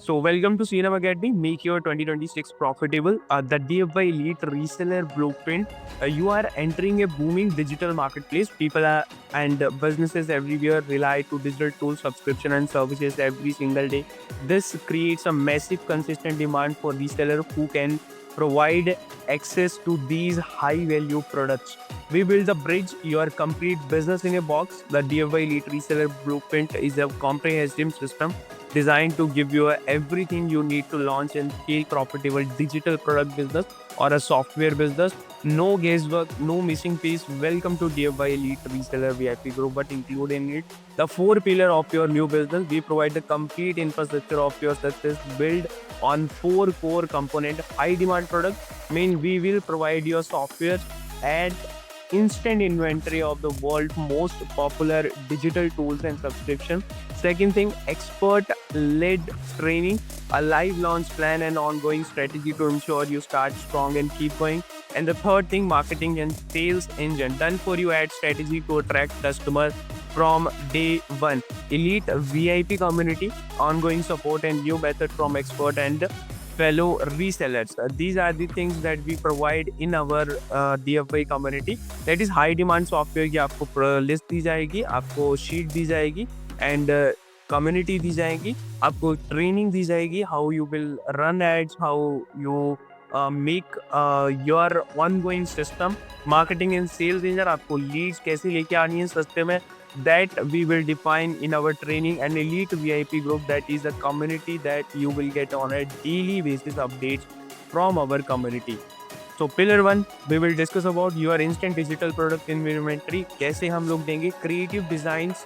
So, welcome to CNM Academy. Make your 2026 profitable. The DFY Elite Reseller Blueprint. You are entering a booming digital marketplace. People and businesses everywhere rely to digital tools, subscription, and services every single day. This creates a massive, consistent demand for resellers who can provide access to these high-value products. We build a bridge, your complete business in a box. The DFY Elite Reseller Blueprint is a comprehensive system designed to give you everything you need to launch and scale profitable digital product business or a software business. No guesswork, no missing piece. Welcome to DFY Elite Reseller VIP Group, but include in it the four pillar of your new business. We provide the complete infrastructure of your success built on four core component high demand product. We will provide your software and instant inventory of the world's most popular digital tools and subscription. Second thing, expert-led training, a live launch plan and ongoing strategy to ensure you start strong and keep going. And the third thing, marketing and sales engine, done for you ad strategy to attract customers from day one. Elite VIP community, ongoing support and new method from expert and fellow resellers. These are the things that we provide in our DFY community. That is high demand software की आपको list दी जाएगी, आपको sheet दी जाएगी and community दी जाएगी, आपको training दी जाएगी, how you will run ads, how you make your ongoing system, marketing and sales engine, आपको लीड्स कैसे लेके आनी है सस्ते में, that we will define in our training. And elite VIP group, that is a community that you will get on a daily basis updates from our community. So pillar 1, we will discuss about your instant digital product inventory. कैसे हम लोग देंगे creative designs,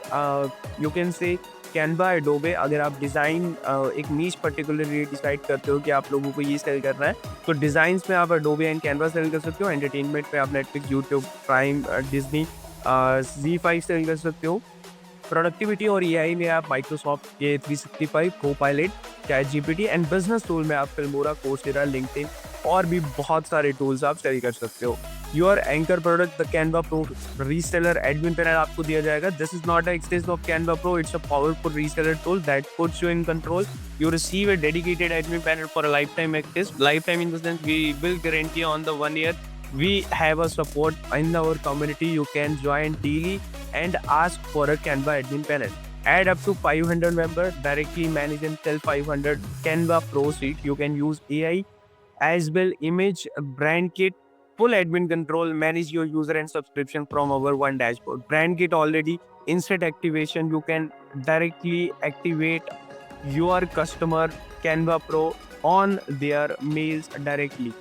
you can say Canva, Adobe. अगर आप design एक नीच particularly decide करते हो कि आप लोगों को ये सेल करना है, तो डिज़ाइंस में आप Adobe एंड Canva सेल कर सकते हो. एंटरटेनमेंट में आप Netflix, YouTube, Prime, Disney, Z5 sell कर सकते हो. प्रोडक्टिविटी और एआई में आप माइक्रोसॉफ्ट के 365, Copilot, chat GPT and business tool में आप फिल्मोरा, कोर्सेरा, लिंक्डइन और भी बहुत सारे टूल्स आप सेल कर सकते हो. Your anchor product the Canva pro reseller admin panel आपको दिया जाएगा. This is not extension of Canva pro, it's a powerful reseller tool that puts you in control. You receive a dedicated admin panel for a lifetime access. Lifetime in the sense we will guarantee on the 1 year. We have a support in our community. You can join daily and ask for a Canva admin panel. Add up to 500 members, directly manage and sell 500 Canva Pro seat. You can use AI as well, image, brand kit, full admin control, manage your user and subscription from our one dashboard. Brand kit already, instant activation. You can directly activate your customer Canva Pro on their mails directly.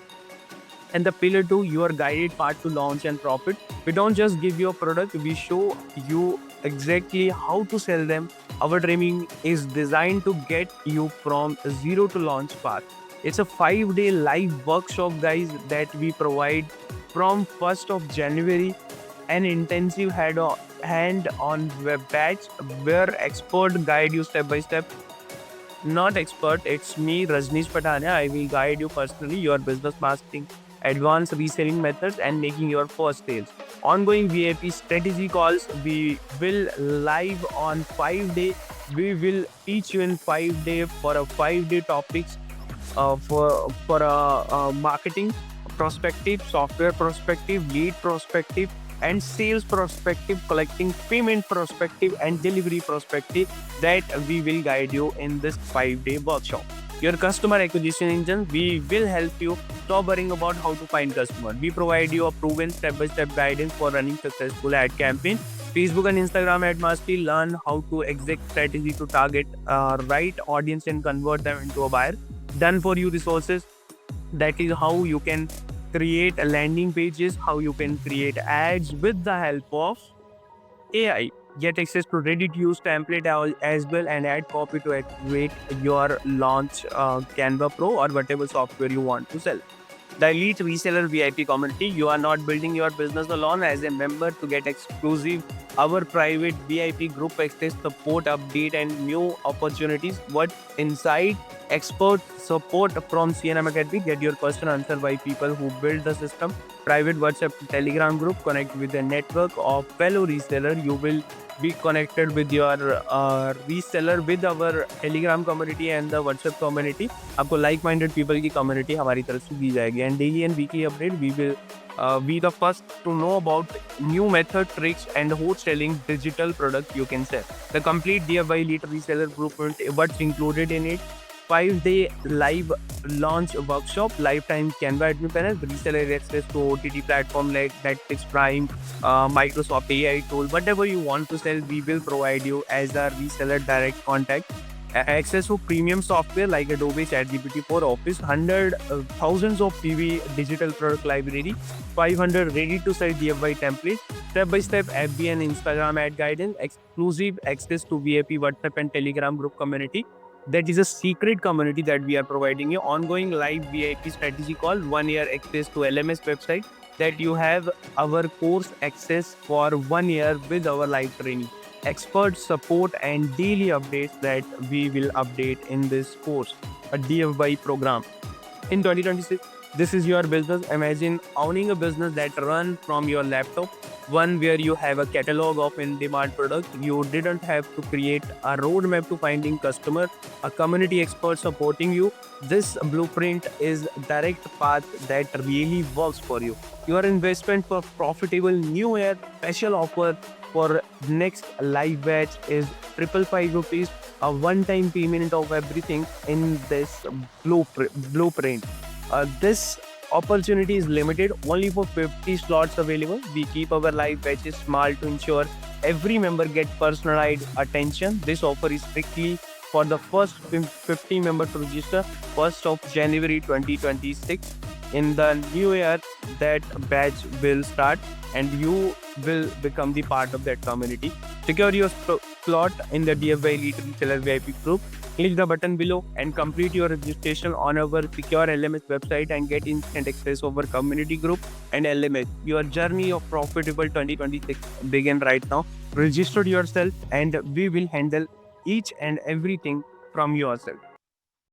And the pillar 2, your guided path to launch and profit. We don't just give you a product, we show you exactly how to sell them. Our training is designed to get you from zero to launch path. It's a 5-day live workshop, guys, that we provide from 1st of January. An intensive hand-on web batch where expert guide you step by step. Not expert, it's me, Rajneesh Patania. I will guide you personally your business marketing, advanced reselling methods, and making your first sales. Ongoing VIP strategy calls. We will live on 5-day. We will teach you in 5-day for a 5-day topics for a marketing perspective, software perspective, lead perspective, and sales perspective, collecting payment perspective, and delivery perspective, that we will guide you in this 5-day workshop. Your customer acquisition engine, we will help you stop worrying about how to find customers. We provide you a proven step-by-step guidance for running successful ad campaign. Facebook and Instagram ad mastery, learn how to exact strategy to target right audience and convert them into a buyer. Done for you resources, that is how you can create landing pages, how you can create ads with the help of AI. Get access to ready-to-use template as well, and add copy to activate your launch Canva Pro or whatever software you want to sell. The Elite Reseller VIP community, you are not building your business alone. As a member, to get exclusive our private VIP group access, support, update, and new opportunities. What inside expert support from CNM Academy. Get your question answered by people who build the system. Private WhatsApp Telegram group. Connect with a network of fellow reseller. You will be connected with your reseller with our Telegram community and the WhatsApp community. आपको like minded people की community हमारी तरफ से दी जाएगी, and daily and weekly update we will be the first to know about new method, tricks, and wholesaling digital product you can sell. The complete DIY Elite Reseller Blueprint, what's included in it: 5-day live launch workshop, lifetime Canva admin panel, reseller access to OTT platform like Netflix Prime, Microsoft AI tool, whatever you want to sell, we will provide you as a reseller direct contact. Access to premium software like Adobe ChatGPT for Office, thousands of PV digital product library, 500 ready-to-sell DIY templates, step-by-step FB and Instagram ad guidance, exclusive access to VIP WhatsApp and Telegram group community. That is a secret community that we are providing you. Ongoing live VIP strategy call, 1 year access to LMS website, that you have our course access for 1 year with our live training, expert support, and daily updates that we will update in this course, a DIY program. In 2026, this is your business. Imagine owning a business that runs from your laptop, one where you have a catalog of in-demand products. You didn't have to create a roadmap to finding customer, a community expert supporting you. This blueprint is direct path that really works for you. Your investment for profitable new year special offer for next live batch is 555 rupees, a one-time payment of everything in this blueprint. This opportunity is limited, only for 50 slots available. We keep our live batches small to ensure every member gets personalized attention. This offer is strictly for the first 50 members to register 1st of January 2026. In the new year, that batch will start and you will become the part of that community. Secure your slot in the DIY Elite Reseller VIP group. Click the button below and complete your registration on our secure LMS website and get instant access over community group and LMS. Your journey of profitable 2026 begin right now. Register yourself and we will handle each and everything from yourself.